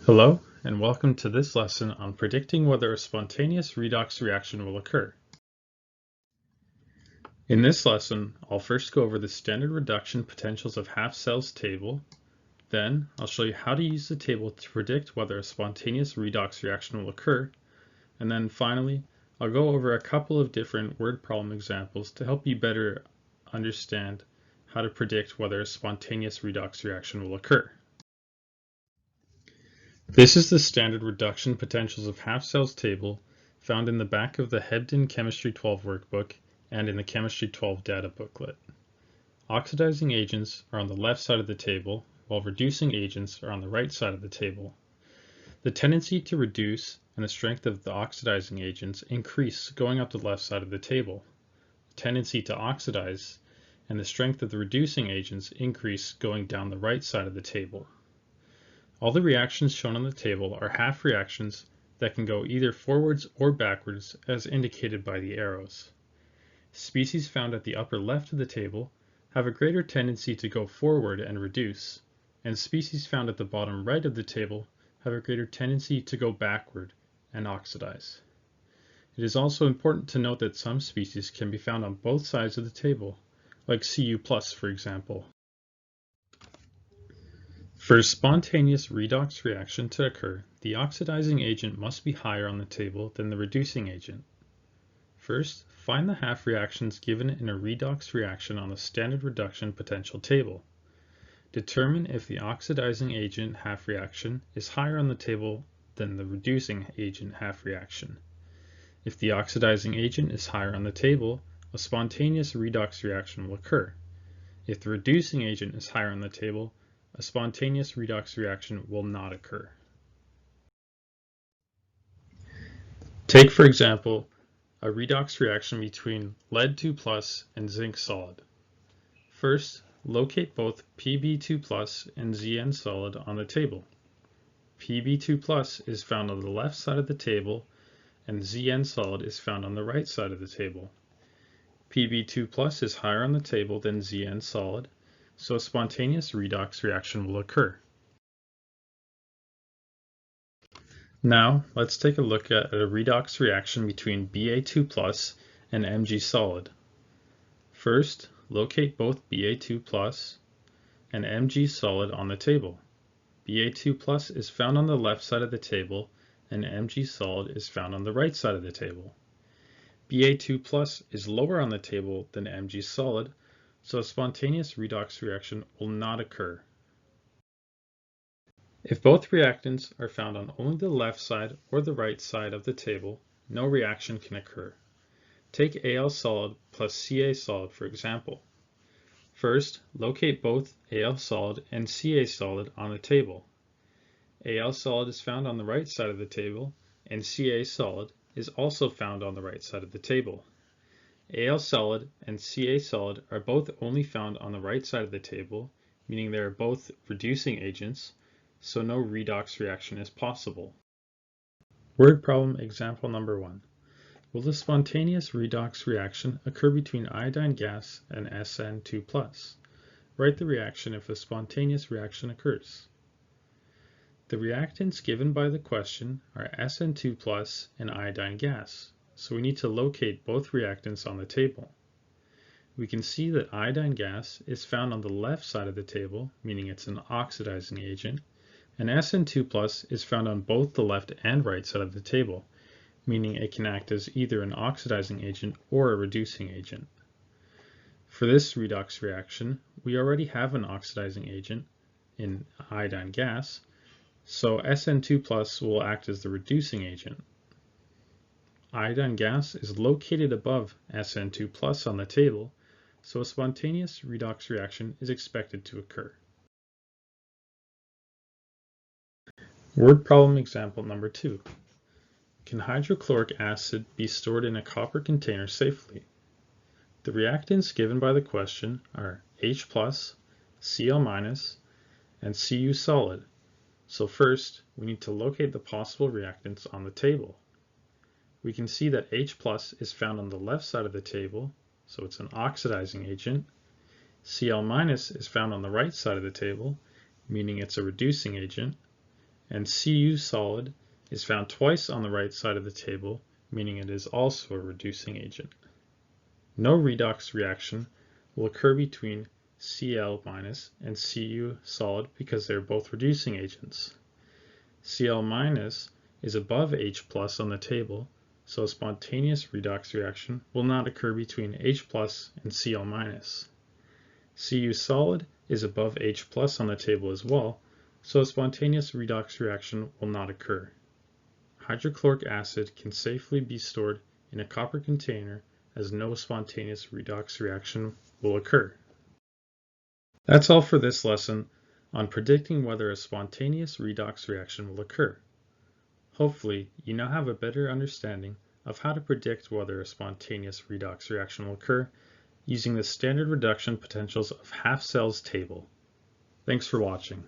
Hello, and welcome to this lesson on predicting whether a spontaneous redox reaction will occur. In this lesson, I'll first go over the standard reduction potentials of half cells table. Then, I'll show you how to use the table to predict whether a spontaneous redox reaction will occur. And then finally, I'll go over a couple of different word problem examples to help you better understand how to predict whether a spontaneous redox reaction will occur. This is the standard reduction potentials of half cells table found in the back of the Hebden Chemistry 12 workbook and in the Chemistry 12 data booklet. Oxidizing agents are on the left side of the table, while reducing agents are on the right side of the table. The tendency to reduce and the strength of the oxidizing agents increase going up the left side of the table. The tendency to oxidize and the strength of the reducing agents increase going down the right side of the table. All the reactions shown on the table are half reactions that can go either forwards or backwards as indicated by the arrows. Species found at the upper left of the table have a greater tendency to go forward and reduce, and species found at the bottom right of the table have a greater tendency to go backward and oxidize. It is also important to note that some species can be found on both sides of the table, like Cu+, for example. For a spontaneous redox reaction to occur, the oxidizing agent must be higher on the table than the reducing agent. First, find the half reactions given in a redox reaction on the standard reduction potential table. Determine if the oxidizing agent half reaction is higher on the table than the reducing agent half reaction. If the oxidizing agent is higher on the table, a spontaneous redox reaction will occur. If the reducing agent is higher on the table, a spontaneous redox reaction will not occur. Take, for example, a redox reaction between lead 2 plus and zinc solid. First, locate both Pb2 plus and Zn solid on the table. Pb2 plus is found on the left side of the table, and Zn solid is found on the right side of the table. Pb2 plus is higher on the table than Zn solid, so a spontaneous redox reaction will occur. Now, let's take a look at a redox reaction between Ba2 plus and Mg solid. First, locate both Ba2 plus and Mg solid on the table. Ba2 plus is found on the left side of the table, and Mg solid is found on the right side of the table. Ba2 plus is lower on the table than Mg solid, so a spontaneous redox reaction will not occur. If both reactants are found on only the left side or the right side of the table, no reaction can occur. Take Al solid plus Ca solid for example. First, locate both Al solid and Ca solid on the table. Al solid is found on the right side of the table, and Ca solid is also found on the right side of the table. Al solid and Ca solid are both only found on the right side of the table, meaning they are both reducing agents, so no redox reaction is possible. Word problem example number 1. Will the spontaneous redox reaction occur between iodine gas and Sn2+? Write the reaction if a spontaneous reaction occurs. The reactants given by the question are Sn2+ and iodine gas, so we need to locate both reactants on the table. We can see that iodine gas is found on the left side of the table, meaning it's an oxidizing agent, and Sn2+ is found on both the left and right side of the table, meaning it can act as either an oxidizing agent or a reducing agent. For this redox reaction, we already have an oxidizing agent in iodine gas, so Sn2+ will act as the reducing agent. Iodine gas is located above Sn2+ on the table, so a spontaneous redox reaction is expected to occur. Word problem example number 2. Can hydrochloric acid be stored in a copper container safely? The reactants given by the question are H+, Cl-, and Cu solid. So first, we need to locate the possible reactants on the table. We can see that H+ is found on the left side of the table, so it's an oxidizing agent. Cl- is found on the right side of the table, meaning it's a reducing agent. and Cu solid is found twice on the right side of the table, meaning it is also a reducing agent. No redox reaction will occur between Cl- and Cu solid because they are both reducing agents. Cl- is above H+ on the table, so a spontaneous redox reaction will not occur between H+ and Cl-. Cu solid is above H+ on the table as well, so a spontaneous redox reaction will not occur. Hydrochloric acid can safely be stored in a copper container as no spontaneous redox reaction will occur. That's all for this lesson on predicting whether a spontaneous redox reaction will occur. Hopefully, you now have a better understanding of how to predict whether a spontaneous redox reaction will occur using the standard reduction potentials of half-cells table. Thanks for watching.